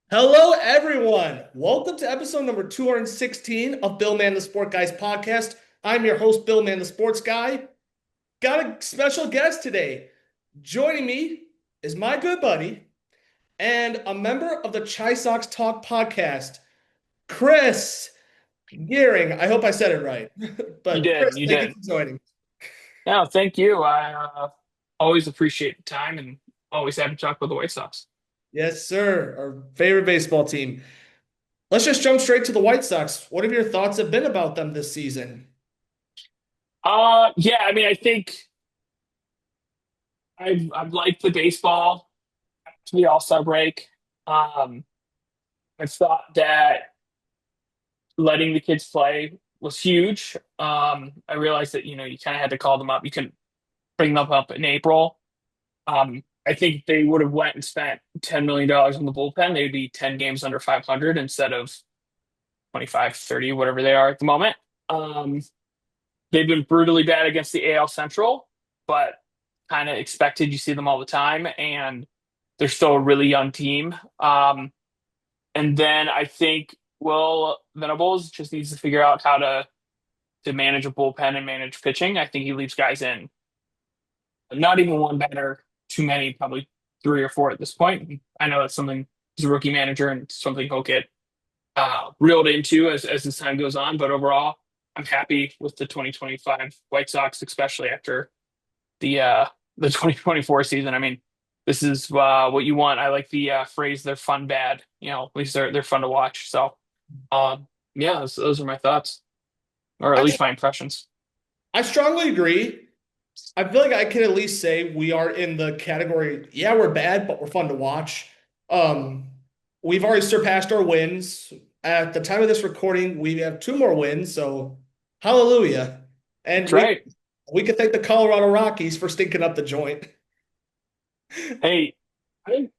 Hello, everyone. Welcome to episode number 216 of Bill Man the Sport Guys podcast. I'm your host, Bill Man the Sports Guy. Got a special guest today. Joining me is my good buddy and a member of the Chisoxtalk podcast, Chris Gearing. I hope I said it right. You But did. Chris, You thank you did. for joining. No, thank you. I always appreciate the time and always happy to talk with the White Sox. Yes, sir. Our favorite baseball team. Let's just jump straight to the White Sox. What have your thoughts have been about them this season? Yeah. I mean, I think I've liked the baseball to the All-Star break. Um, I thought that letting the kids play was huge. I realized that you kind of had to call them up. You couldn't bring them up in April. I think they would have went and spent $10 million on the bullpen. They'd be 10 games under 500 instead of 25, 30, whatever they are at the moment. Um, they've been brutally bad against the AL Central, but kind of expected. You see them all the time, and they're still a really young team. And then I think Will Venables just needs to figure out how to manage a bullpen and manage pitching. I think he leaves guys in. Not even one batter, too many, probably three or four at this point. I know that's something he's a rookie manager and something he'll get reeled into as this time goes on. But overall, I'm happy with the 2025 White Sox, especially after the 2024 season. I mean, this is what you want. I like the phrase "they're fun bad." At least they're fun to watch. So, yeah, those are my thoughts, or at I, least my impressions. I strongly agree. I feel like I can at least say we are in the category, yeah, we're bad, but we're fun to watch. Um, we've already surpassed our wins. At the time of this recording, we have two more wins, so hallelujah. And That's we right. we could thank the Colorado Rockies for stinking up the joint. Hey, I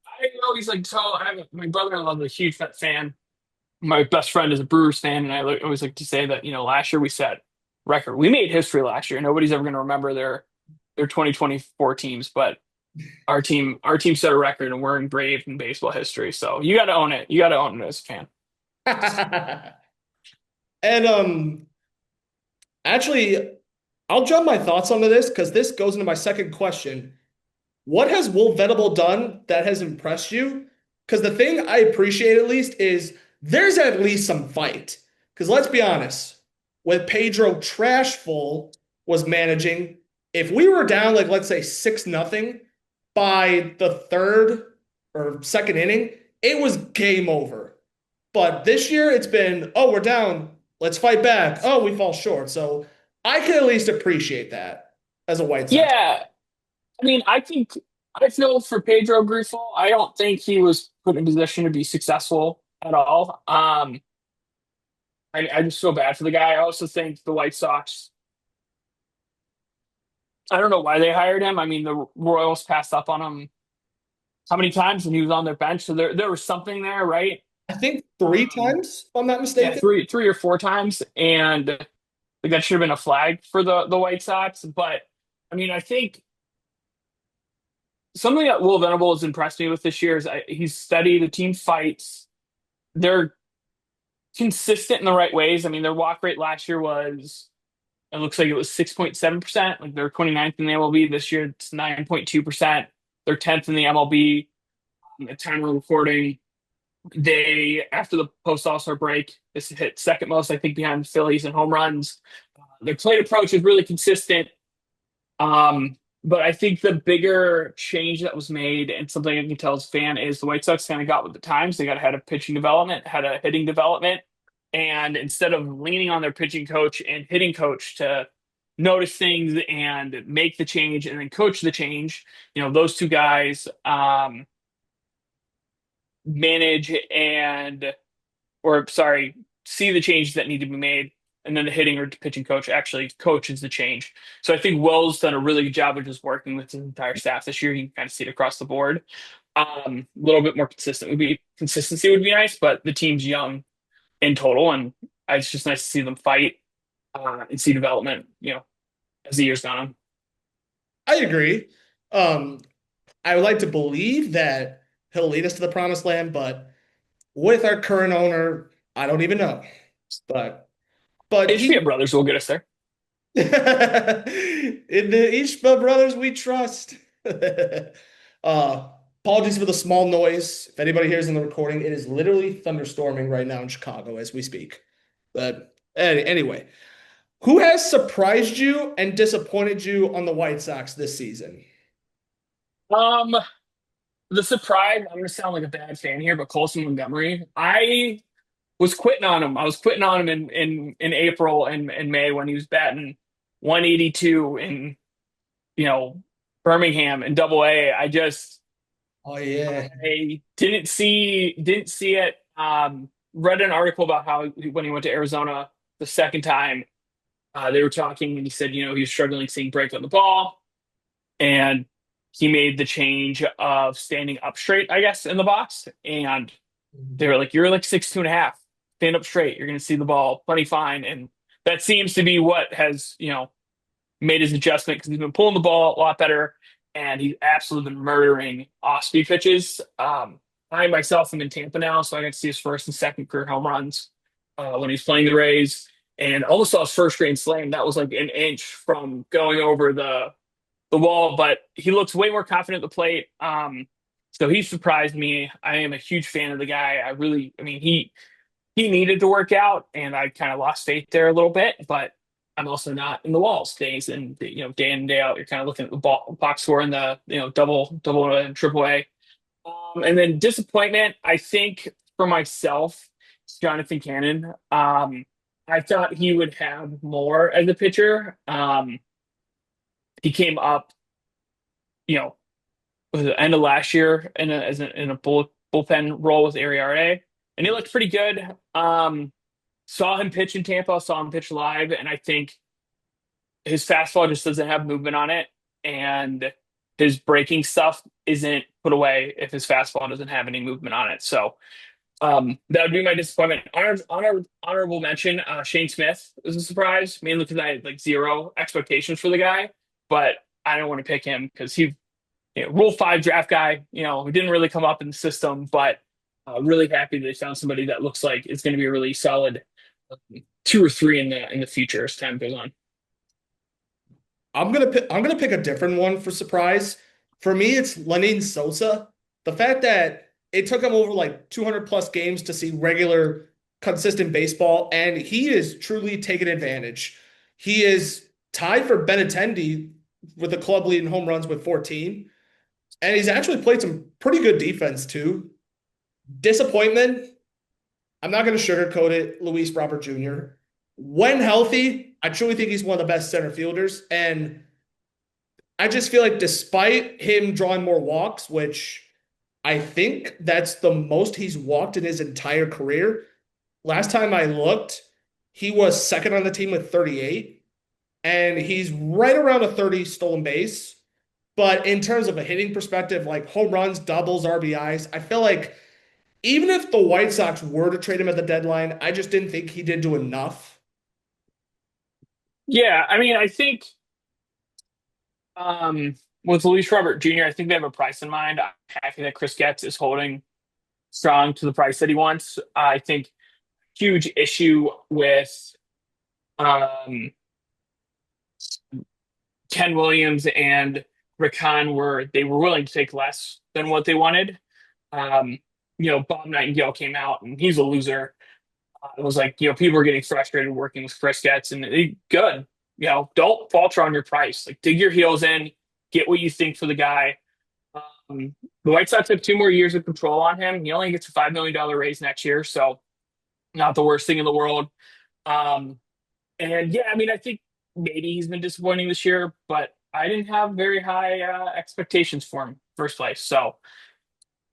always like tell my brother-in-law is a huge fan. My best friend is a Brewers fan, and always like to say that last year we set record. We made history last year. Nobody's ever going to remember their 2024 teams, but our team set a record, and we're engraved in baseball history. So you got to own it. You got to own it as a fan. And actually, I'll jump my thoughts onto this because this goes into my second question. What has Will Venable done that has impressed you? Because the thing I appreciate at least is there's at least some fight. Because let's be honest, with Pedro Trashful was managing, if we were down like let's say 6-0 by the third or second inning, it was game over. But this year it's been, oh, we're down, let's fight back. Oh, we fall short. So I can at least appreciate that as a White Sox. Yeah, I mean, I feel for Pedro Grifol. I don't think he was put in a position to be successful at all. I just feel bad for the guy. I also think the White Sox. I don't know why they hired him. I mean, the Royals passed up on him how many times when he was on their bench? So there was something there, right? I think three Um, times, if I'm not yeah, mistaken. three or four times, and like that should have been a flag for the White Sox. But I mean, I think something that Will Venable has impressed me with this year is he's steady. The team fights. They're consistent in the right ways. I mean, their walk rate last year was it looks like it was 6.7%. Like they're 29th in the MLB this year. It's 9.2%. They're 10th in the MLB. At time of recording, they after the post All-Star break, this hit second most, I think, behind the Phillies in home runs. Their plate approach is really consistent. But I think the bigger change that was made, and something I can tell as a fan, is the White Sox kind of got with the times. They got ahead of pitching development, had a hitting development, and instead of leaning on their pitching coach and hitting coach to notice things and make the change and then coach the change, those two guys manage and, or sorry, see the changes that need to be made, and then the hitting or pitching coach actually coaches the change. So I think Will's done a really good job of just working with his entire staff this year. You can kind of see it across the board. A little bit more consistent would be consistency would be nice, but the team's young in total, and it's just nice to see them fight and see development. As the years gone on. I agree. Um, I would like to believe that he'll lead us to the promised land, but With our current owner, I don't even know. But HBO he Brothers will get us there. in the Ishmael brothers we trust. Apologies for the small noise. If anybody hears in the recording, it is literally thunderstorming right now in Chicago as we speak. But anyway, who has surprised you and disappointed you on the White Sox this season? Um, the surprise, I'm gonna sound like a bad fan here, but Colson Montgomery, I was quitting on him. I was quitting on him in April and May when he was batting 182 in, you know, Birmingham in Double A. Oh yeah. I didn't see it. Read an article about how when he went to Arizona the second time, they were talking and he said, he was struggling seeing break on the ball, and he made the change of standing up straight, I guess, in the box. And they were like, "You're like 6'2.5. Stand up straight. You're going to see the ball plenty fine." And that seems to be what has, made his adjustment because he's been pulling the ball a lot better, and he's absolutely been murdering off speed pitches. I myself am in Tampa now, so I got to see his first and second career home runs when he's playing the Rays, and almost saw his first grand slam. That was like an inch from going over the wall, but he looks way more confident at the plate. So he surprised me. I am a huge fan of the guy. I mean, he needed to work out, and I kind of lost faith there a little bit. But I'm also not in the walls days, and day in and day out, you're kind of looking at the box score in the double and triple A. And then disappointment, I think for myself, it's Jonathan Cannon. I thought he would have more as a pitcher. He came up, you know, was the end of last year in a bullpen role with Ariarte, and he looked pretty good. Saw him pitch in Tampa, saw him pitch live, and I think his fastball just doesn't have movement on it, and his breaking stuff isn't put away if his fastball doesn't have any movement on it. So that would be my disappointment. Honorable mention, Shane Smith was a surprise, mainly because I had like zero expectations for the guy, but I don't want to pick him because Rule 5 draft guy, who didn't really come up in the system, but really happy that they found somebody that looks like it's going to be a really solid 2 or 3 in the future as time goes on. I'm gonna pick a different one for surprise. For me, it's Lenyn Sosa. The fact that it took him over like 200 plus games to see regular, consistent baseball, and he is truly taking advantage. He is tied for Benintendi with the club leading home runs with 14, and he's actually played some pretty good defense too. Disappointment. I'm not going to sugarcoat it. Luis Robert Jr. When healthy, I truly think he's one of the best center fielders. And I just feel like despite him drawing more walks, which I think that's the most he's walked in his entire career. Last time I looked, he was second on the team with 38, and he's right around a 30 stolen base. But in terms of a hitting perspective, like home runs, doubles, RBIs, I feel like even if the White Sox were to trade him at the deadline, I just didn't think he did do enough. Yeah, I mean, I think um, with Luis Robert Jr., I think they have a price in mind. I'm happy that Chris Getz is holding strong to the price that he wants. I think huge issue with um, Ken Williams and Rick Hahn were they were willing to take less than what they wanted. Um, Bob Nightingale came out and he's a loser. It was like, people are getting frustrated working with Chris Getz, and good. Don't falter on your price. Like, dig your heels in, get what you think for the guy. The White Sox have 2 more years of control on him. He only gets a $5 million raise next year, so not the worst thing in the world. Um, and yeah, I mean, I think maybe he's been disappointing this year, but I didn't have very high expectations for him first place. So,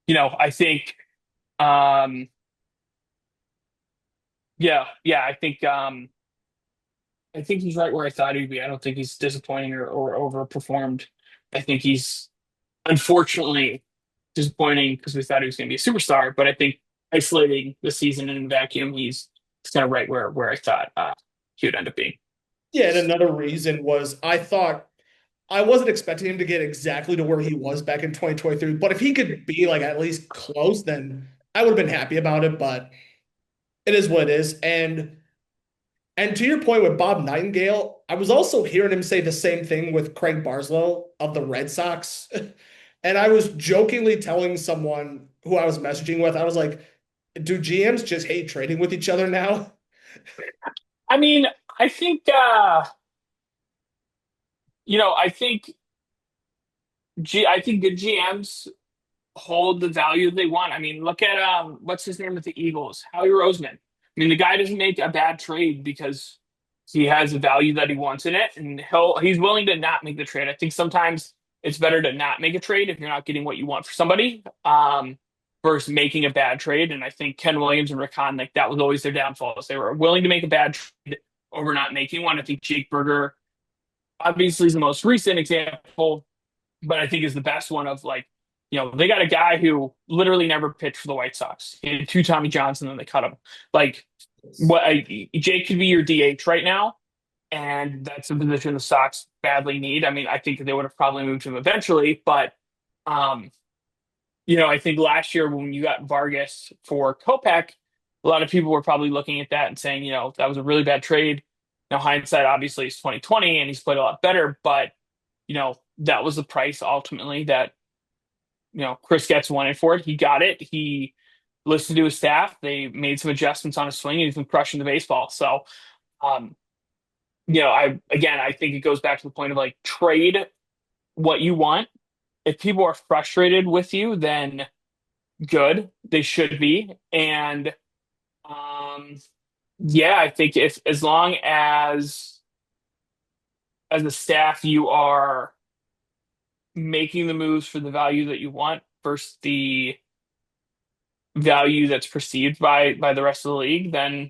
I think, um, yeah, I think he's right where I thought he'd be. I don't think he's disappointing or overperformed. I think he's unfortunately disappointing because we thought he was going to be a superstar. But I think isolating the season in a vacuum, he's kind of right where I thought he would end up being. Yeah, and another reason was I thought I wasn't expecting him to get exactly to where he was back in 2023, but if he could be like at least close, then I would have been happy about it, but it is what it is. And to your point with Bob Nightingale, I was also hearing him say the same thing with Craig Barslow of the Red Sox. And I was jokingly telling someone who I was messaging with, I was like, do GMs just hate trading with each other now? I mean, I think I think I think good GMs hold the value they want. I mean, look at what's his name with the Eagles, Howie Roseman. I mean, the guy doesn't make a bad trade because he has a value that he wants in it, and he's willing to not make the trade. I think sometimes it's better to not make a trade if you're not getting what you want for somebody, versus making a bad trade. And I think Ken Williams and Rick Hahn, like that was always their downfall. Is they were willing to make a bad trade over not making one. I think Jake Berger obviously is the most recent example, but I think is the best one of like, they got a guy who literally never pitched for the White Sox. He had two Tommy Johnson, and they cut him. Like, Jake could be your DH right now, and that's a position the Sox badly need. I mean, I think they would have probably moved him eventually, but um, I think last year when you got Vargas for Kopech, a lot of people were probably looking at that and saying, that was a really bad trade. Now hindsight obviously is 2020, and he's played a lot better, but that was the price ultimately that Chris Getz wanted for it. He got it. He listened to his staff. They made some adjustments on his swing, and he's been crushing the baseball. So, um, I think it goes back to the point of like trade what you want. If people are frustrated with you, then good. They should be. And um, yeah, I think if as long as a staff you are making the moves for the value that you want versus the value that's perceived by the rest of the league, then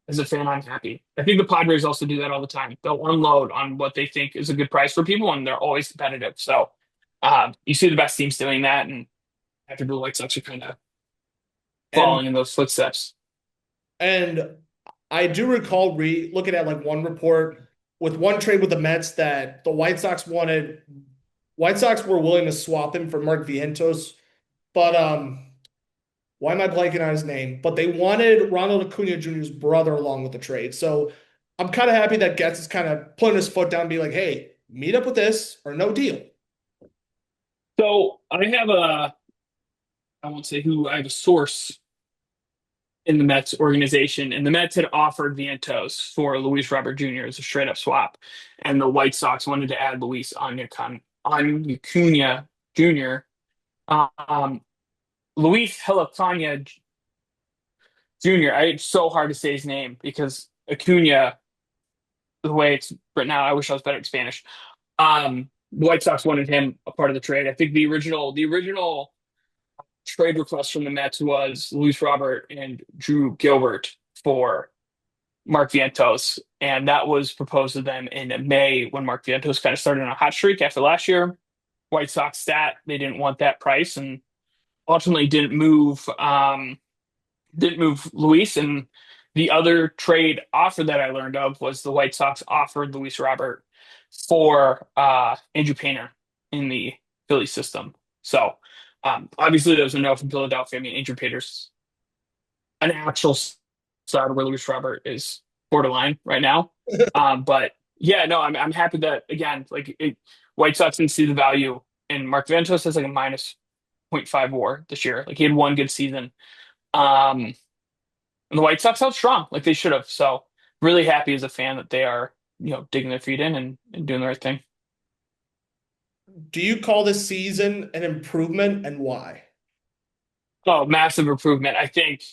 as a fan, I'm happy. I think the Padres also do that all the time. They'll unload on what they think is a good price for people, and they're always competitive. So you see the best teams doing that, and after the White Sox are kind of And following in those footsteps. and I do recall looking at like one report with one trade with the Mets that the White Sox were willing to swap him for Mark Vientos, but why am I blanking on his name? But they wanted Ronald Acuna Jr.'s brother along with the trade. So I'm kind of happy that Getz is kind of putting his foot down and be like, hey, meet up with this or no deal. So I won't say who, I have a source in the Mets organization, and the Mets had offered Vientos for Luis Robert Jr. as a straight up swap, and the White Sox wanted to add Luis Acuna Jr. Um, Luis Acuna Jr. It's so hard to say his name because Acuna, the way it's written out, I wish I was better at Spanish. The White Sox wanted him a part of the trade. I think the original trade request from the Mets was Luis Robert and Drew Gilbert for Mark Vientos, and that was proposed to them in May when Mark Vientos kind of started on a hot streak after last year. White Sox stat they didn't want that price, and ultimately didn't move Luis. And the other trade offer that I learned of was the White Sox offered Luis Robert for Andrew Painter in the Philly system. So obviously there was a no from Philadelphia. I mean, Andrew Painter's an actual star where Luis Robert is borderline right now. But yeah, no, I'm happy that again, White Sox didn't see the value, and Mark Ventos has like a minus zero point 0.5 WAR this year. Like he had one good season. Um, and the White Sox held strong, like they should have. So really happy as a fan that they are, digging their feet in and doing the right thing. Do you call this season an improvement and why? Oh, massive improvement. I think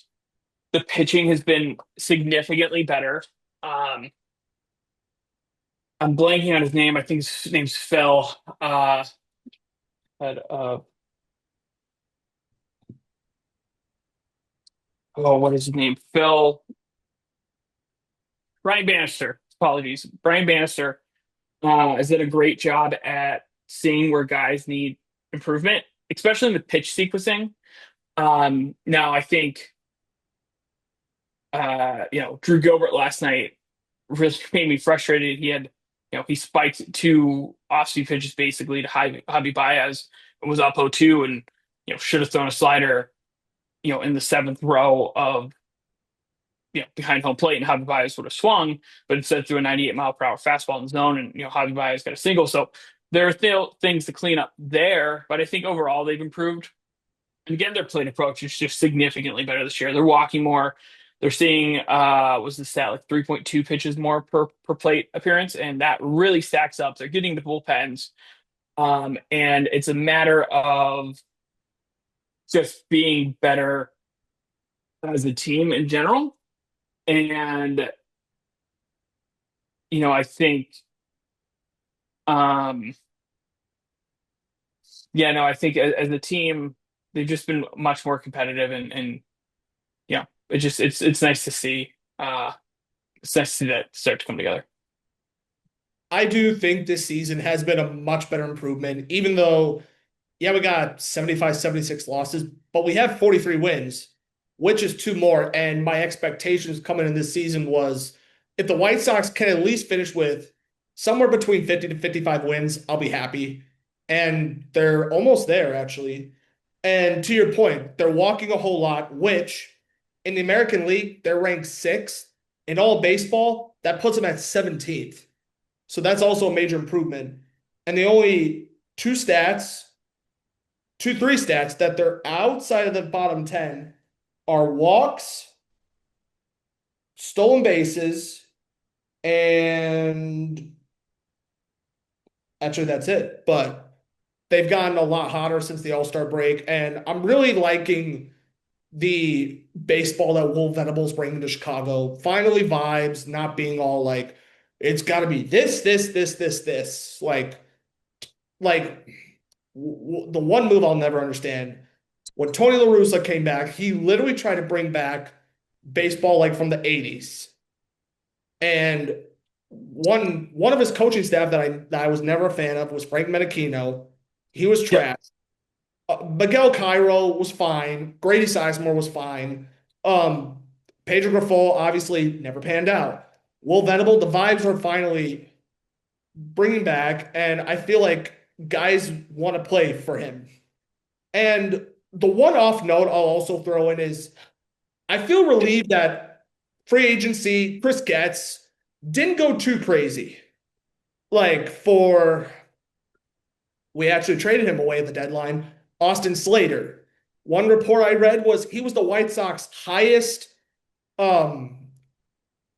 the pitching has been significantly better. Um, I'm blanking on his name. I think his name's Phil. But, what is his name? Brian Bannister. Apologies. Brian Bannister has done a great job at seeing where guys need improvement, especially in the pitch sequencing. Now, I think, Drew Gilbert last night really made me frustrated. He spiked two off-speed pitches basically to Javi Baez and was up 0-2 and, should have thrown a slider. in the seventh row of behind home plate, and Javi Baez would have swung, but instead threw a 98-mile-per-hour fastball in the zone, and Javi Baez got a single. So there are still things to clean up there, but I think overall they've improved. And again, their plate approach is just significantly better this year. They're walking more. They're seeing was the stat like 3.2 pitches more per plate appearance, and that really stacks up. They're getting the bullpens, and it's a matter of just being better as a team in general. And I think, um, yeah, no, I think as a team, they've just been much more competitive, and it's nice to see. It's nice to see that start to come together. I do think this season has been a much better improvement, even though, yeah, we got 75, 76 losses, but we have 43 wins, which is two more. And my expectations coming in this season was if the White Sox can at least finish with somewhere between 50 to 55 wins, I'll be happy. And they're almost there, actually. And to your point, they're walking a whole lot, which in the American League, they're ranked sixth. In all baseball, that puts them at 17th. So that's also a major improvement. And the only two stats, three stats that they're outside of the bottom 10 are walks, stolen bases, and actually that's it. But they've gotten a lot hotter since the All-Star break. And I'm really liking the baseball that Will Venables bringing to Chicago. Finally, vibes, not being all like, it's got to be this. Like the one move I'll never understand. When Tony La Russa came back, he literally tried to bring back baseball like from the 80s. And one of his coaching staff that I was never a fan of was Frank Menachino. He was Yep. trash. Miguel Cairo was fine. Grady Sizemore was fine. Um, Pedro Grifol obviously never panned out. Will Venable, the vibes are finally bringing back, and I feel like guys want to play for him. And the one off note I'll also throw in is I feel relieved that free agency, Chris Getz didn't go too crazy. Like for we actually traded him away at the deadline. Austin Slater. One report I read was he was the White Sox highest um,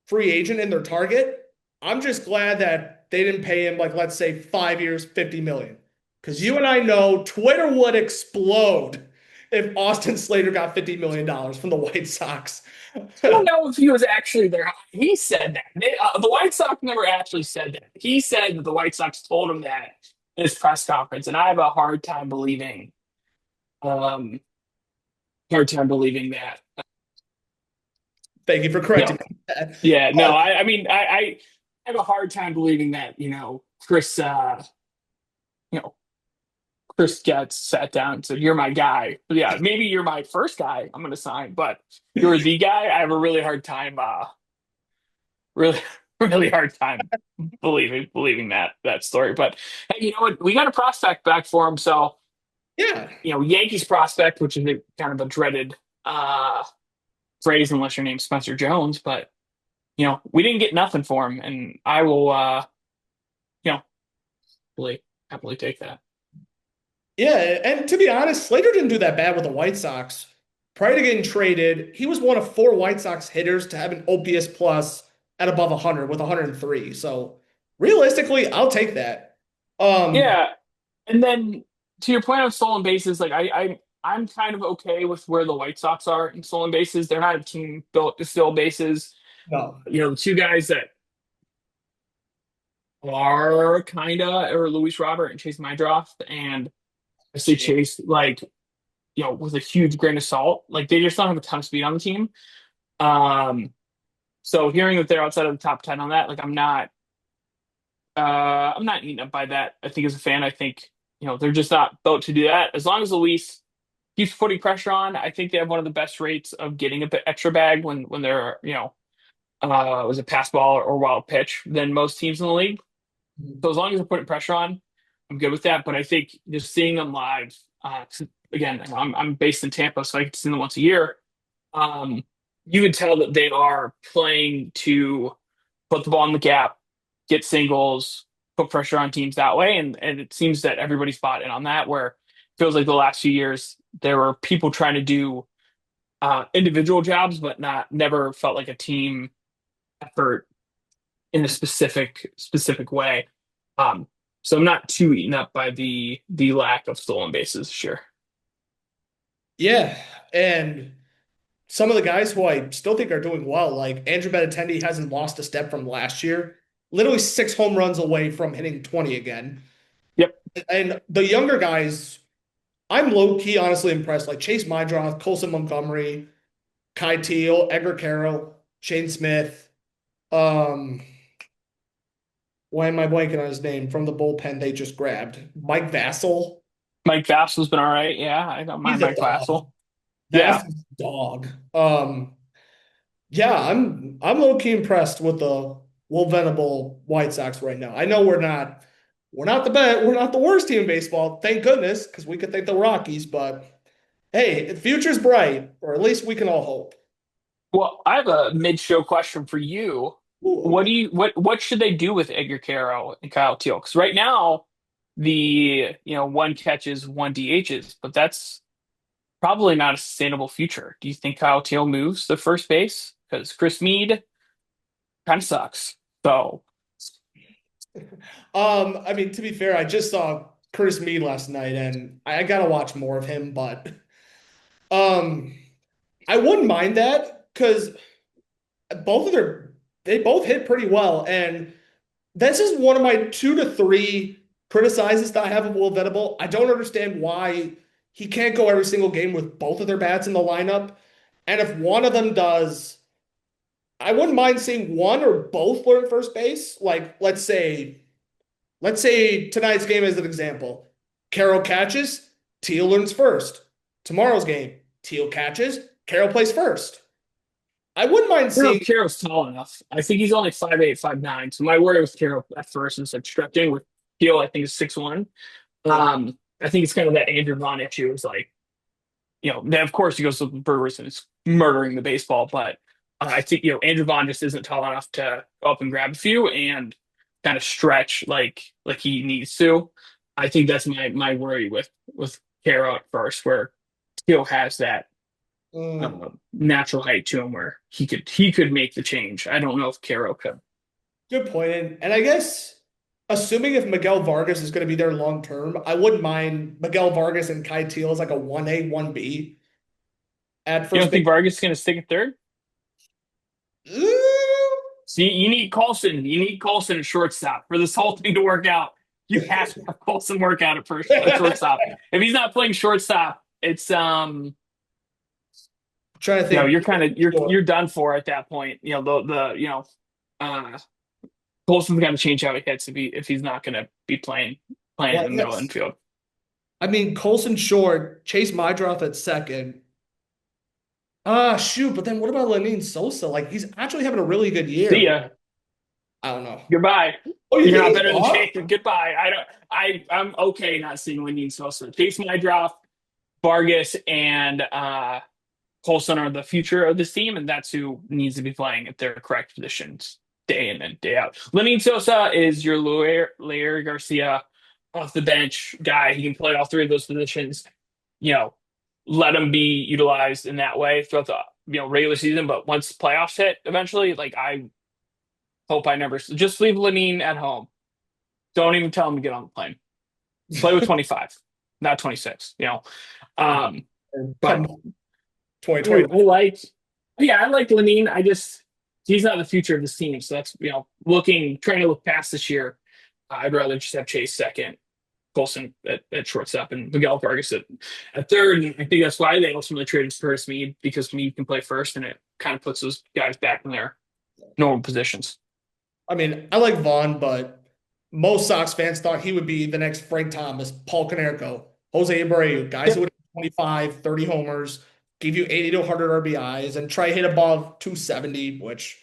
free agent in their target. I'm just glad that they didn't pay him like let's say 5 years, 50 million. Because you and I know Twitter would explode if Austin Slater got $50 million from the White Sox. I don't know if he was actually there. He said that. The White Sox never actually said that. He said that the White Sox told him that in his press conference, and I have a um, hard time believing that. Thank you for No, correcting me. yeah, no. But I mean, I have a hard time believing that. Chris, you know, Chris gets sat down and said, "You're my guy." But yeah, maybe you're my first guy. I'm going to sign, but you're the guy. I have a really hard time. Really, really hard time believing that story. But hey, you know what? We got a prospect back for him. So yeah, Yankees prospect, which is kind of a dreaded uh, phrase unless your name's Spencer Jones. But we didn't get nothing for him, and I will, you know, happily take that. yeah, and to be honest, Slater didn't do that bad with the White Sox. Prior to getting traded, he was one of four White Sox hitters to have an OPS plus at above 100 with 103. So realistically, I'll take that. Um, Yeah, and then to your point of stolen bases, like I'm kind of okay with where the White Sox are in stolen bases. They're not a team built to steal bases. no, The two guys that are kind of are Luis Robert and Chase Mydroth, and I say shit. Chase like with a huge grain of salt. Like they just don't have a ton of speed on the team. Um, so hearing that they're outside of the top 10 on that, like I'm not eaten up by that. I think as a fan, I think they're just not built to do that. As long as Luis keeps putting pressure on, I think they have one of the best rates of getting a bit extra bag when they're was a pass ball or wild pitch than most teams in the league. So as long as they're putting pressure on, I'm good with that. But I think just seeing them live, again, I'm based in Tampa, so I get to see them once a year. Um, you can tell that they are playing to put the ball in the gap, get singles, put pressure on teams that way, and it seems that everybody's bought in on that. Where it feels like the last few years there were people trying to do individual jobs, but not never felt like a team effort in a specific way. Um, so I'm not too eaten up by the lack of stolen bases this year. Yeah, and some of the guys who I still think are doing well, like Andrew Benintendi hasn't lost a step from last year. Literally 6 home runs away from hitting 20 again. Yep, And the younger guys, I'm low key honestly impressed. Like Chase Mydroth, Colson Montgomery, Kai Teal, Edgar Carroll, Shane Smith. Um, why am I blanking on his name from the bullpen they just grabbed? Mike Vassell. Mike Vassal's been all right. Yeah, I don't mind He's a Mike dog. Vassal. Yeah. Vassell's a dog. Yeah, I'm low key impressed with the Will Venable White Sox right now. I know we're not the worst team in baseball, thank goodness, because we could thank the Rockies, but hey, the future's bright, or at least we can all hope. Well, I have a mid-show question for you. Ooh, What okay. do you what should they do with Edgar Caro and Kyle Teal? Because right now the one catches, one DHs, but that's probably not a sustainable future. Do you think Kyle Teal moves to first base? Because Chris Mead kind of sucks. So I mean, to be fair, I just saw Curtis Mead last night, and I gotta watch more of him, but um, I wouldn't mind that because both of their they both hit pretty well, and this is one of my 2 to 3 criticizes that I have of Will Venable. I don't understand why he can't go every single game with both of their bats in the lineup. And if one of them does, I wouldn't mind seeing one or both learn first base. Like, let's say tonight's game as an example. Carroll catches, Teal learns first. Tomorrow's game, Teal catches, Carroll plays first. I wouldn't mind I don't know if seeing. Caro's tall enough. I think he's only 5'8", 5'9". So my worry with Caro at first is like stretching with Teal, I think is 6'1". Yeah. I think it's kind of that Andrew Vaughn issue. Is like, then of course he goes to the Brewers and is murdering the baseball, but I think Andrew Vaughn just isn't tall enough to go up and grab a few and kind of stretch like he needs to. I think that's my worry with Caro at first, where Teal has that Mm. natural height to him where he could make the change. I don't know if Caro could. Good point. And I guess assuming if Miguel Vargas is going to be there long term, I wouldn't mind Miguel Vargas and Kai Teal as like a 1A, 1B at You first don't base. think Vargas is going to stick at third? Ooh. See, you need Colson. You need Colson at shortstop for this whole thing to work out. You have to have Colson work out at shortstop. If he's not playing shortstop, it's Trying to think. you're kind of you're Sure. done for at that point. Uh Colson's got to change how he hits if he's not going to be playing in Well, the middle yes. infield. I mean, Colson short, Chase Mydroth at second. Ah, shoot. But then what about Lenine Sosa? Like, he's actually having a really good See year. ya. I don't know. Goodbye. Oh, you You're think not he's better than gone? Chase. Goodbye. I don't. I'm okay not seeing Winding Sosa. Chase my drop. Vargas and Colson are the future of this team, and that's who needs to be playing at their correct positions day in and day out. Lenny Sosa is your Lair Garcia off the bench guy. He can play all three of those positions. You know, let him be utilized in that way throughout the regular season. But once playoffs hit, eventually, like I hope I never just leave Lenine at home. Don't even tell him to get on the plane. Play with 25, not 26. Um, Come but on, 2020. I like Lenine. He's not the future of this team. So that's, trying to look past this year. I'd rather just have Chase second, Colson at shortstop, and Miguel Vargas at third. And I think that's why they ultimately traded Spurs Mead, because Mead can play first, and it kind of puts those guys back in their normal positions. I mean, I like Vaughn, but most Sox fans thought he would be the next Frank Thomas, Paul Konerko, Jose Abreu, guys who Yep. would have 25, 30 homers, give you 80 to 100 RBIs, and try hit above 270, which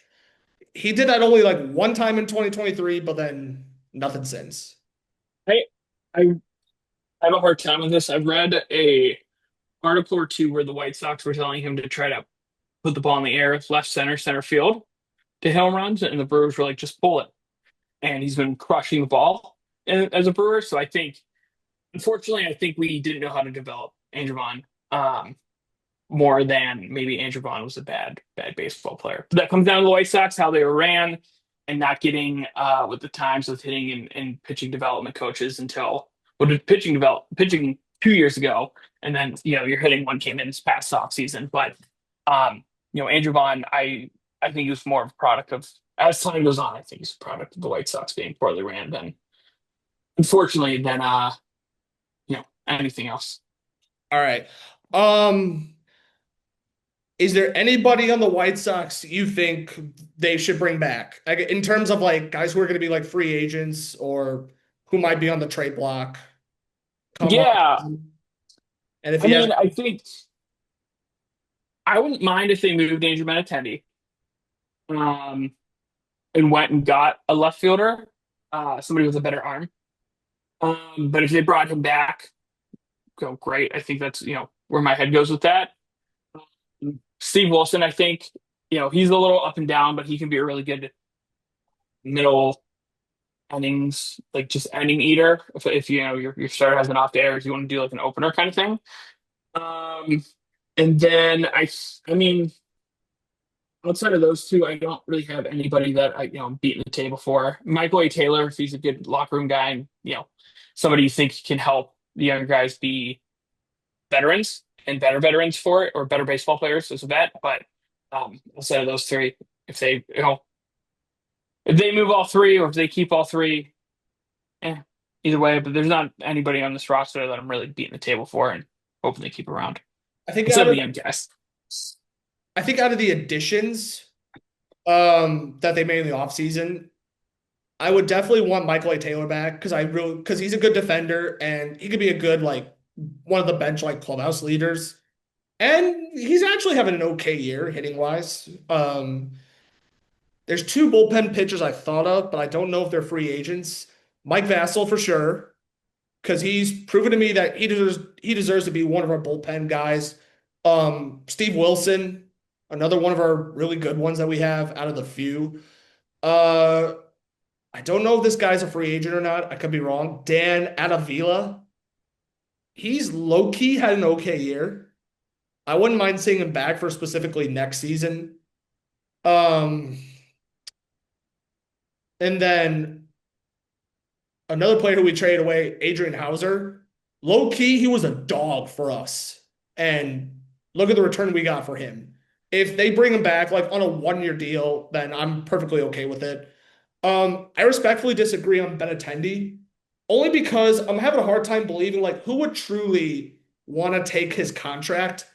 he did that only like one time in 2023, but then nothing since. I I have a hard time with this. I've read a article or two where the White Sox were telling him to try to put the ball in the air, left center, center field to home runs, and the Brewers were like, just pull it. And he's been crushing the ball as a Brewer. So I think, unfortunately, I think we didn't know how to develop Andrew Vaughn more than maybe Andrew Vaughn was a bad baseball player. But that comes down to the White Sox, how they were ran, and not getting with the times with hitting and pitching development coaches until well, did pitching 2 years ago, and then your hitting one came in this past off season. But Andrew Vaughn, I think he was more of a product of as time goes on. I think he's a product of the White Sox being poorly ran than unfortunately than anything else. All right. Um, is there anybody on the White Sox you think they should bring back? Like in terms of like guys who are going to be like free agents or who might be on the trade block come up? Yeah, And if I he has, mean, I think I wouldn't mind if they moved Andrew Benintendi, um, and went and got a left fielder, somebody with a better arm. But if they brought him back, go great. I think that's where my head goes with that. Steve Wilson, I think he's a little up and down, but he can be a really good middle innings, like just inning eater. If your starter has an off day or if you want to do like an opener kind of thing. Um, and then I mean, outside of those two, I don't really have anybody that I'm beating the table for. Michael A. Taylor, if he's a good locker room guy, and somebody you think can help the younger guys be veterans and better veterans for it, or better baseball players as a vet. But outside of those three, if they if they move all three or if they keep all three, eh, either way. But there's not anybody on this roster that I'm really beating the table for and hoping they keep around. I think Outside out of of the young guys. I think out of the additions that they made in the offseason, I would definitely want Michael A. Taylor back because he's a good defender and he could be a good like one of the bench like clubhouse leaders. And he's actually having an okay year hitting wise. There's two bullpen pitchers I thought of, but I don't know if they're free agents. Mike Vassell for sure, because he's proven to me that he deserves to be one of our bullpen guys. Steve Wilson, another one of our really good ones that we have out of the few. Uh, I don't know if this guy's a free agent or not. I could be wrong. Dan Attavilla, he's low key had an okay year. I wouldn't mind seeing him back for specifically next season. Um, and then another player who we traded away, Adrian Hauser. Low key, he was a dog for us. And look at the return we got for him. If they bring him back like on a 1 year deal, then I'm perfectly okay with it. I respectfully disagree on Benatendi, only because I'm having a hard time believing like who would truly want to take his contract.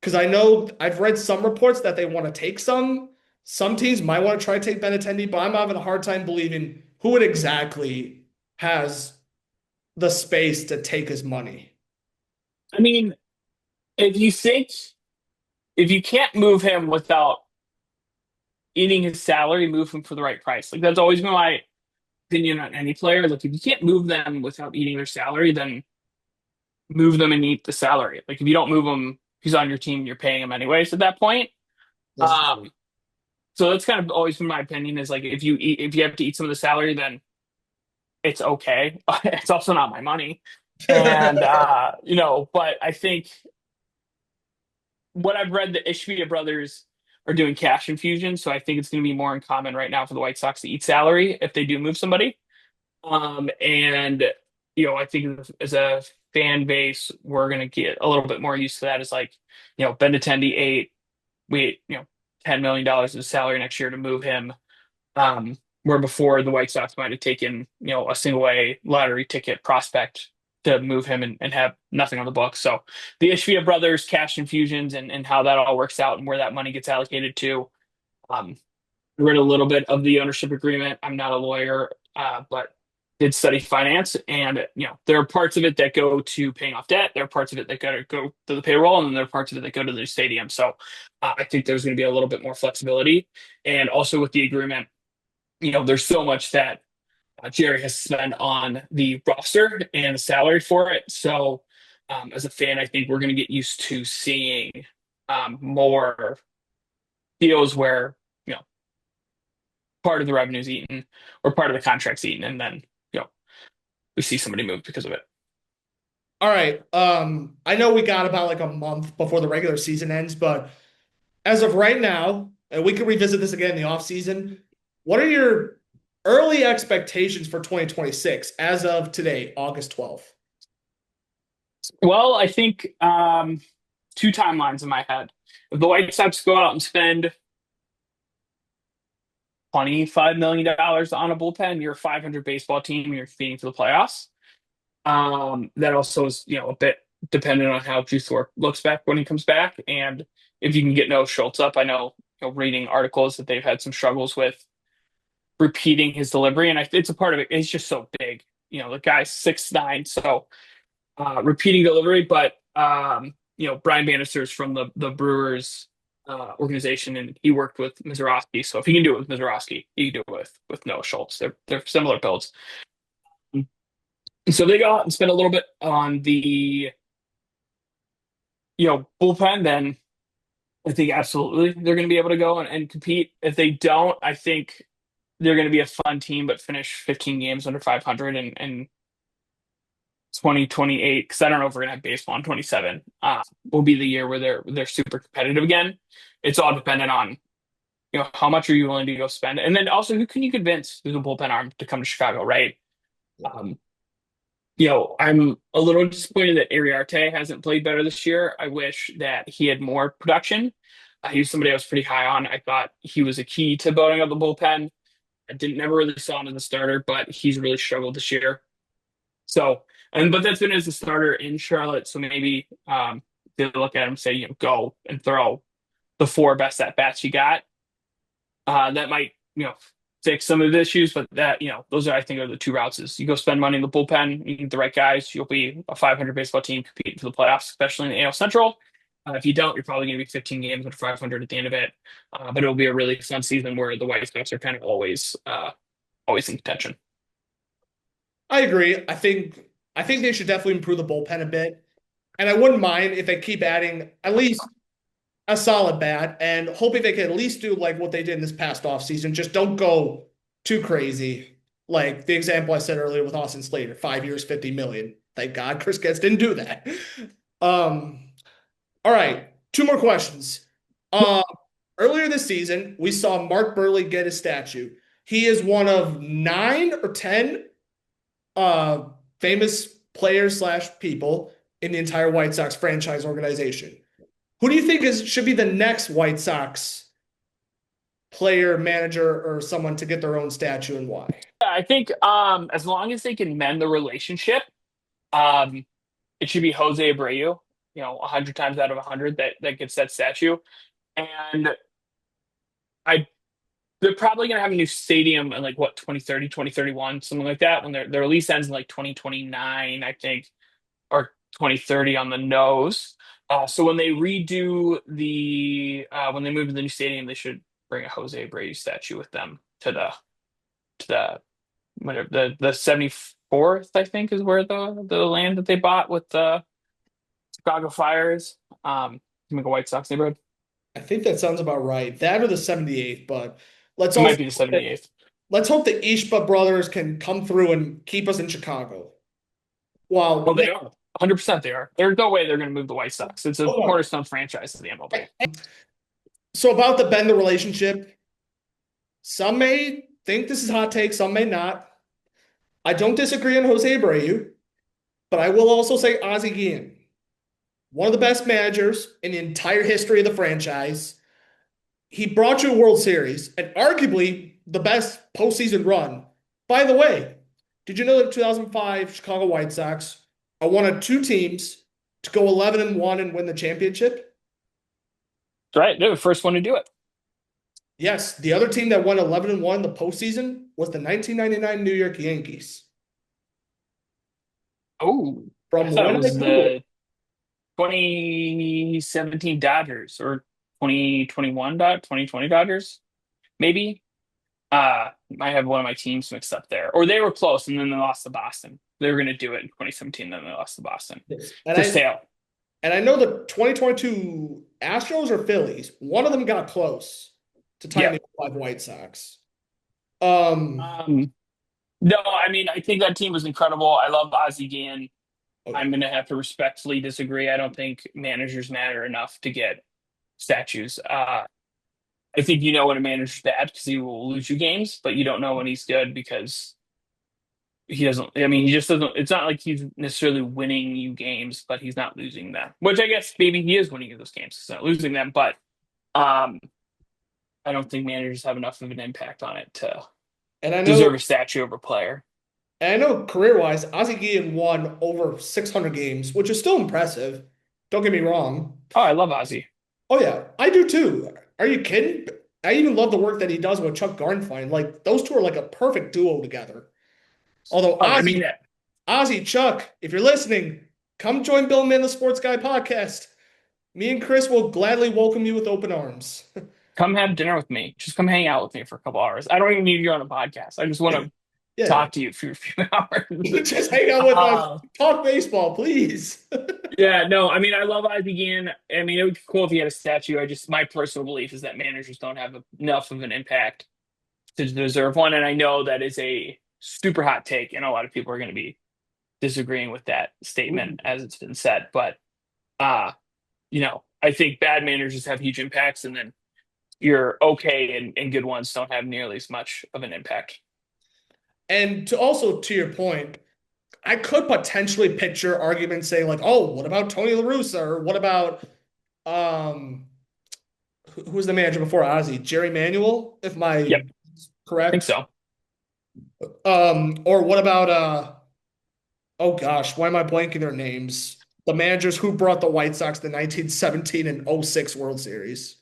Because I know I've read some reports that they want to take some. Some teams might want to try to take Benatendi, but I'm having a hard time believing who would exactly has the space to take his money. I mean, if you think if you can't move him without eating his salary, move him for the right price. Like that's always been my opinion on any player. Like if you can't move them without eating their salary, then move them and eat the salary. Like if you don't move him, he's on your team, you're paying him anyways at that point. This is Um, so that's kind of always been my opinion is like if you have to eat some of the salary, then it's okay. It's also not my money. And but I think what I've read, the Ishbia brothers are doing cash infusion, so I think it's going to be more uncommon right now for the White Sox to eat salary if they do move somebody. And I think as a fan base, we're going to get a little bit more used to that. As like, Ben Attendee ate, we ate, $10 million of salary next year to move him. Where before the White Sox might have taken, a single A lottery ticket prospect to move him and have nothing on the books. So the Ishbia brothers, cash infusions, and how that all works out and where that money gets allocated to. I read a little bit of the ownership agreement. I'm not a lawyer, but did study finance, and there are parts of it that go to paying off debt. There are parts of it that go to the payroll, and then there are parts of it that go to the stadium. So I think there's going to be a little bit more flexibility, and also with the agreement, there's so much that Jerry has spent on the roster and the salary for it. So As a fan, I think we're going to get used to seeing more deals where you know part of the revenue's eaten or part of the contract's eaten, and then you know we see somebody move because of it. All right. I know we got about like a month before the regular season ends, but as of right now, and we can revisit this again in the offseason, what are your early expectations for 2026 as of today, August 12th? Well, I think two timelines in my head. If the White Sox go out and spend $25 million on a bullpen, you're a 500 baseball team, you're competing for the playoffs. That also is, a bit dependent on how Juice looks back when he comes back, and if you can get Noah Schultz up. I know, reading articles that they've had some struggles with repeating his delivery, and it's a part of it. He's just so big. The guy's 6'9", so repeating delivery. But Brian Bannister's from the Brewers organization, and he worked with Mizorowski. So if he can do it with Mizorowski, he can do it with Noah Schultz. They're similar builds. So they go out and spend a little bit on the bullpen. Then I think absolutely they're going to be able to go and compete. If they don't, I think they're going to be a fun team, but finish 15 games under 500 and 2028, because I don't know if we're gonna have baseball in 27. Will be the year where they're super competitive again. It's all dependent on how much are you willing to go spend, and then also who can you convince who's a bullpen arm to come to Chicago, right? Um, I'm a little disappointed that Ariarte hasn't played better this year. I wish that he had more production. He was somebody I was pretty high on. I thought he was a key to building up the bullpen. I didn't never really saw him as a starter, but he's really struggled this year. So, but that's been as a starter in Charlotte. So maybe they look at him and say, go and throw the four best at bats you got. That might, fix some of the issues, but that, those are, I think, are the two routes. Is you go spend money in the bullpen, you get the right guys, you'll be a 500 baseball team competing for the playoffs, especially in the AL Central. If you don't, you're probably going to be 15 games under 500 at the end of it. But it'll be a really fun season where the White Sox are kind of always in contention. I agree. I think they should definitely improve the bullpen a bit. And I wouldn't mind if they keep adding at least a solid bat and hoping they can at least do like what they did in this past offseason. Just don't go too crazy. Like the example I said earlier with Austin Slater, 5 years, 50 million. Thank God Chris Getz didn't do that. All right, two more questions. Uh, Earlier this season, we saw Mark Burley get his statue. He is one of 9 or 10 uh, famous players slash people in the entire White Sox franchise organization. Who do you think should be the next White Sox player, manager, or someone to get their own statue and why? I think as long as they can mend the relationship, um, it should be Jose Abreu. 100 times out of 100 that gets that statue, and I they're probably gonna have a new stadium in like what 2030, 2031, something like that. When their lease ends in like 2029, I think, or 2030 on the nose. So when they redo when they move to the new stadium, they should bring a Jose Abreu statue with them to the whatever the 74th, I think, is where the land that they bought with the Chicago Fires, to make a White Sox neighborhood. I think that sounds about right. That or the 78th, but let's It might also be the 78th. let's hope the Ishba brothers can come through and keep us in Chicago. Well, Wow. they are. 100% they are. There's no way they're going to move the White Sox. It's a cornerstone franchise to the MLB. So about the bend the relationship, some may think this is hot take, some may not. I don't disagree on Jose Abreu, but I will also say Ozzie Guillen, one of the best managers in the entire history of the franchise. He brought you a World Series and arguably the best postseason run. By the way, did you know that 2005 Chicago White Sox are one of two teams to go 11-1 and win the championship? Right. They're the first one to do it. Yes, the other team that won 11-1 the postseason was the 1999 New York Yankees. Oh, I From thought it when I was Googled, the 2017 Dodgers or 2021 2020 Dodgers, maybe. might have one of my teams mixed up there. Or they were close and then they lost to Boston. They were going to do it in 2017, then they lost to Boston. Yes. To Sale. And I know the 2022 Astros or Phillies, one of them got close to tying Yep. the 05 White Sox. Um, Um, no, I mean, I think that team was incredible. I love Ozzie Guillen. oh yeah. I'm going to have to respectfully disagree. I don't think managers matter enough to get statues. I think you know when a manager's bad because he will lose you games, but you don't know when he's good because he doesn't. I mean, he just doesn't. It's not like he's necessarily winning you games, but he's not losing them. Which I guess maybe he is winning you those games. He's not losing them, but um, I don't think managers have enough of an impact on it to And I know deserve a statue over player. and I know career-wise, Ozzie Guillen won over 600 games, which is still impressive. Don't get me wrong. Oh, I love Ozzy. Oh yeah, I do too. Are you kidding? I even love the work that he does with Chuck Garnfine. Like those two are like a perfect duo together. Although Oh, I mean, Ozzy, Chuck, if you're listening, come join Bill Man the Sports Guy podcast. Me and Chris will gladly welcome you with open arms. come have dinner with me. Just come hang out with me for a couple hours. I don't even need you on a podcast. I just want to Yeah, talk to you for a few hours. just hang out with us, Uh, talk baseball, please. yeah, no, I mean, I love Ozzie Guillen. I mean, it would be cool if he had a statue. My personal belief is that managers don't have enough of an impact to deserve one. And I know that is a super hot take, and a lot of people are going to be disagreeing with that statement as it's been said. But, uh, I think bad managers have huge impacts, and then your okay and good ones don't have nearly as much of an impact. And to also to your point, I could potentially picture arguments saying like, "Oh, what about Tony La Russa? Or what about um, who was the manager before Ozzy? Jerry Manuel, if Yep, my I think correct. so. Or what about oh gosh, why am I blanking their names? The managers who brought the White Sox the 1917 and '06 World Series.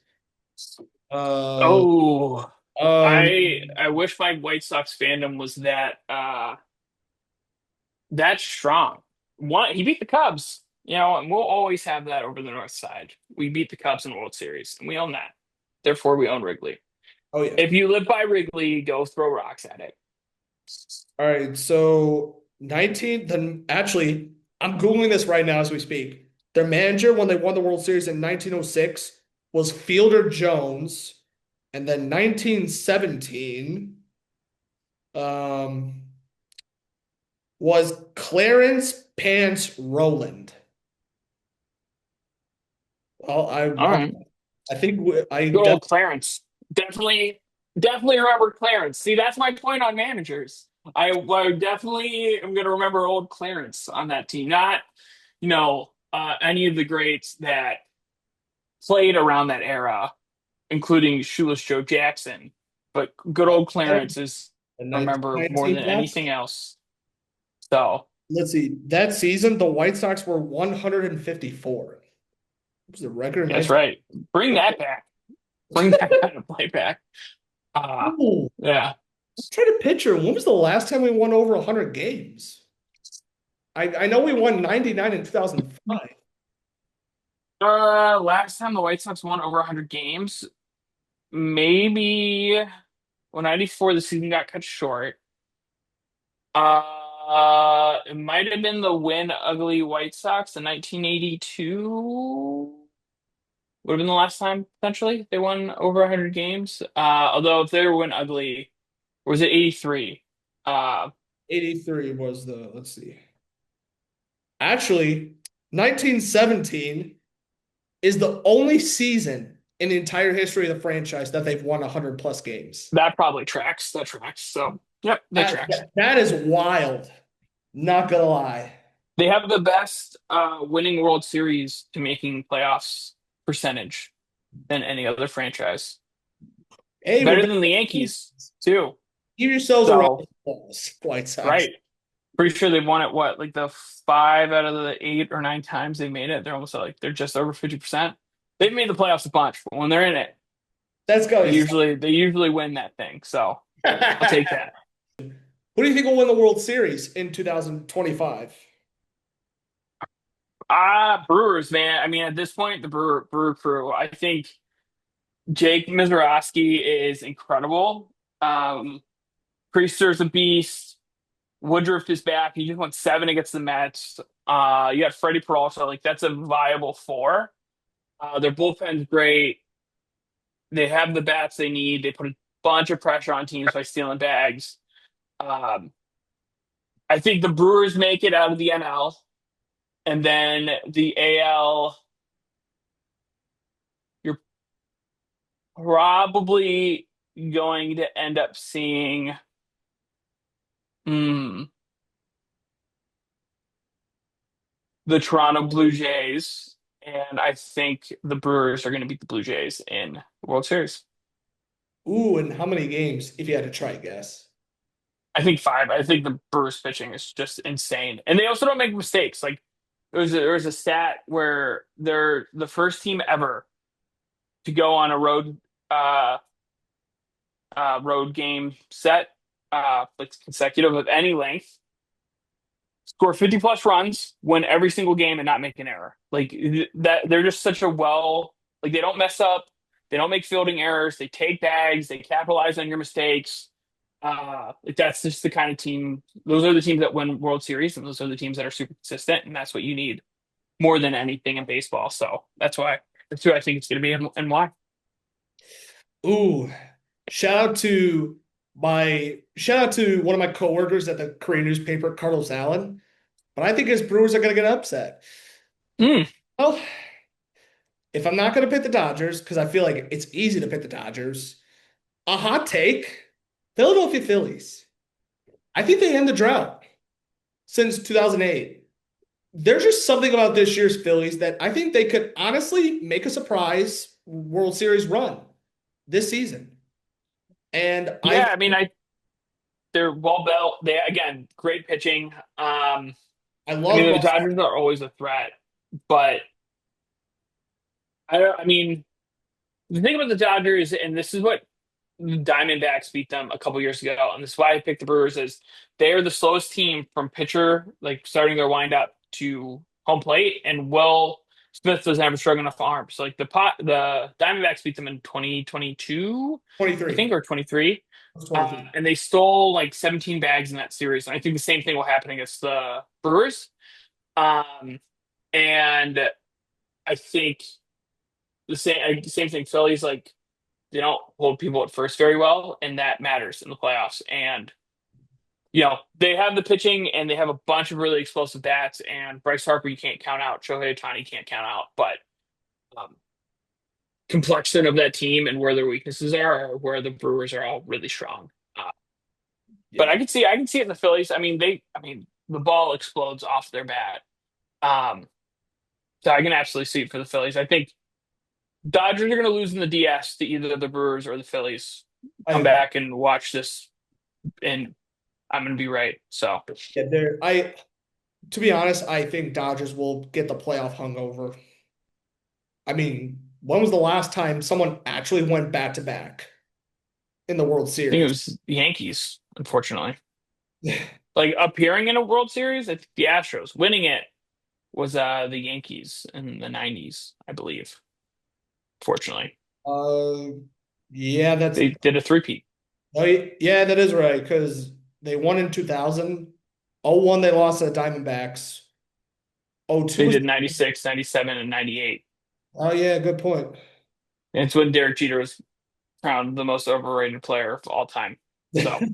Uh, Oh, um, I wish my White Sox fandom was that strong. One, he beat the Cubs, and we'll always have that over the North Side. We beat the Cubs in the World Series, and we own that. Therefore, we own Wrigley. oh yeah. If you live by Wrigley, go throw rocks at it. All right, so 19, then actually, I'm Googling this right now as we speak. Their manager, when they won the World Series in 1906, was Fielder Jones. And then 1917 um, was Clarence Pants Rowland. Well, All right. I think I Good old def Clarence. Definitely remember Clarence. See, that's my point on managers. I definitely am going to remember old Clarence on that team, not any of the greats that played around that era, including Shoeless Joe Jackson. But good old Clarence is the remember more 1919 than class. anything else. So Let's see. That season, the White Sox were 154. It was the record in that's 19. right. Bring that back. Bring that kind of play back. Uh Ooh, yeah. I'm trying to picture when was the last time we won over 100 games? I know we won 99 in 2005. Last time the White Sox won over 100 games, maybe when 94 the season got cut short. It might have been the win ugly White Sox in 1982. Would have been the last time potentially they won over 100 games. Although if they were win ugly, or was it 83? 83 was the, let's see. Actually, 1917 is the only season in the entire history of the franchise that they've won 100 plus games. That probably tracks. That tracks. So, yep, that tracks. That is wild. Not gonna lie. They have the best winning World Series to making playoffs percentage than any other franchise. Hey, we're Better back. than the Yankees, too. Give yourselves a round of So, applause, White Sox. right. Pretty sure they've won it, what, like the 5 out of the 8 or 9 times they made it. They're almost like they're just over 50%. They've made the playoffs a bunch, but when they're in it, That's they going usually they usually win that thing. So I'll to take that. Who do you think will win the World Series in 2025? Brewers, man. I mean, at this point, the Brewer crew. I think Jake Mizorowski is incredible. Priester's a beast. Woodruff is back. He just won 7 against the Mets. You got Freddie Peralta. Like that's a viable four. Their bullpen's great. They have the bats they need. They put a bunch of pressure on teams by stealing bags. Um, I think the Brewers make it out of the NL, and then the AL. You're probably going to end up seeing. hmm, the Toronto Blue Jays, and I think the Brewers are going to beat the Blue Jays in the World Series. Ooh, and how many games if you had to try guess? I think 5. I think the Brewers pitching is just insane, and they also don't make mistakes. Like there was a stat where they're the first team ever to go on a uh, road game set like consecutive of any length, score 50 plus runs, win every single game, and not make an error. Like that, they're just such a like they don't mess up, they don't make fielding errors, they take bags, they capitalize on your mistakes. Like that's just the kind of team. Those are the teams that win World Series, and those are the teams that are super consistent, and that's what you need more than anything in baseball. So that's who I think it's going to be, and why. Ooh, shout out to one of my coworkers at the Korean newspaper, Carlos Allen. But I think his Brewers are gonna get upset. Mm, Well, if I'm not gonna pick the Dodgers, because I feel like it's easy to pick the Dodgers, a hot take, Philadelphia Phillies. I think they end the drought since 2008. There's just something about this year's Phillies that I think they could honestly make a surprise World Series run this season. And yeah, I mean, they're well built. They again, great pitching. I I love mean, the Ross. Dodgers are always a threat, but I mean, the thing about the Dodgers, and this is what the Diamondbacks beat them a couple years ago, and this is why I picked the Brewers, is they are the slowest team from pitcher, like starting their windup to home plate, and Will Smith doesn't have a strong enough arm. So like the Diamondbacks beat them in 2022, I 23. think, or 23. That's 23. And they stole like 17 bags in that series. And I think the same thing will happen against the Brewers. Um, and I think the same thing. Phillies like they don't hold people at first very well, and that matters in the playoffs. And they have the pitching, and they have a bunch of really explosive bats. And Bryce Harper, you can't count out. Shohei Ohtani can't count out. But um, complexion of that team and where their weaknesses are where the Brewers are all really strong. But Yeah. I can see it in the Phillies. I mean, the ball explodes off their bat. Um, so I can absolutely see it for the Phillies. I think Dodgers are going to lose in the DS to either the Brewers or the Phillies. Come I back and watch this, and I'm going to be right. So yeah, there I to be honest, I think Dodgers will get the playoff hungover. I mean, when was the last time someone actually went back to back in the World I think it Series? was the Yankees, unfortunately. Like appearing in a World Series, I think the Astros winning it was the Yankees in the 90s, I believe. Fortunately, Uh, yeah, that's they did a three-peat. oh, yeah, that is right because they won in 2000. 01 they lost to the Diamondbacks. Oh two They was did 96, 97, and 98. oh yeah, good point. And it's when Derek Jeter was crowned the most overrated player of all time. So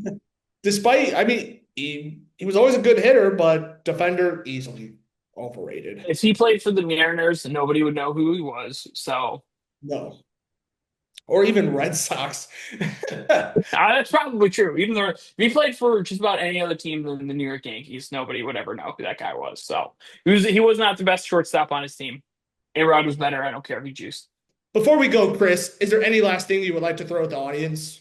Despite, I mean, he was always a good hitter, but defender easily overrated. if he played for the Mariners, nobody would know who he was. So No, or even Red Sox. that's probably true. Even though if he played for just about any other team than the New York Yankees, nobody would ever know who that guy was. So he was not the best shortstop on his team. A-Rod was better. I don't care if he juiced. Before we go, Chris, is there any last thing you would like to throw at the audience?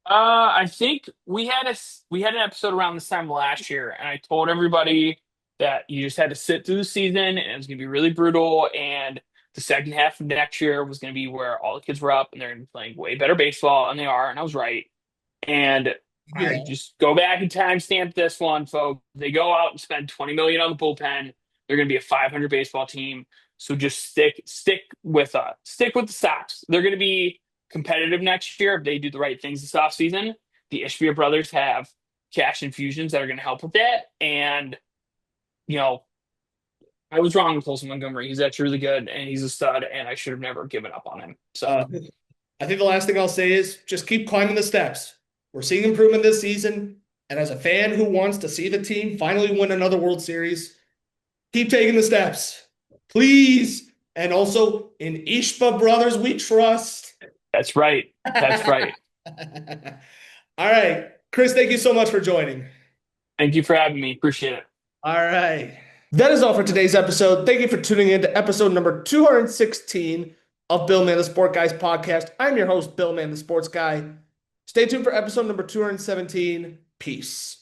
I think we had an episode around this time last year, and I told everybody that you just had to sit through the season, and it was going to be really brutal. And the second half of next year was going to be where all the kids were up, and they're going to be playing way better baseball, and they are. And I was right. And I Yeah, just go back and timestamp this one, folks. They go out and spend 20 million on the bullpen. They're going to be a 500 baseball team. So just stick with the Sox. They're going to be competitive next year if they do the right things this offseason. the Ishbia brothers have cash infusions that are going to help with that. And, you know, I was wrong with Colson Montgomery. He's actually really good and he's a stud, and I should have never given up on him. So Uh, I think the last thing I'll say is just keep climbing the steps. We're seeing improvement this season. And as a fan who wants to see the team finally win another World Series, keep taking the steps. Please. And also in Ishba Brothers, we trust. that's right. That's right. All right. Chris, thank you so much for joining. Thank you for having me. Appreciate it. All right. That is all for today's episode. Thank you for tuning in to episode number 216 of Bill Man the Sport Guys podcast. I'm your host, Bill Man the Sports Guy. Stay tuned for episode number 217. Peace.